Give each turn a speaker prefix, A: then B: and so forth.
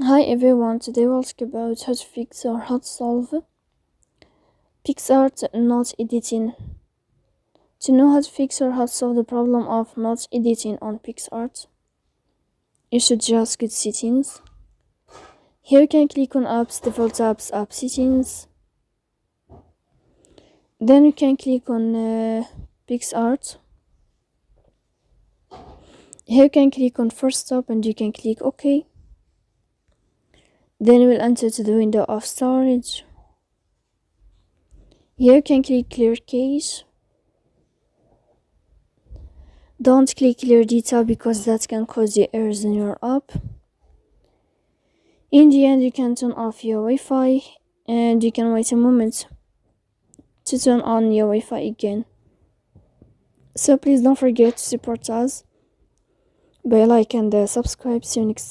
A: Hi everyone, today we'll talk about how to fix or how to solve Picsart not editing. To know how to fix or how to solve the problem of not editing on Picsart, you should just go to settings. Here you can click on apps, default apps, app settings. Then you can click on Picsart. Here you can click on first stop and you can click OK. Then we'll enter to the window of storage. Here you can click clear cache. Don't click clear data because that can cause you errors in your app. In the end, you can turn off your Wi-Fi and you can wait a moment to turn on your Wi-Fi again. So please don't forget to support us by like and subscribe. See you next time.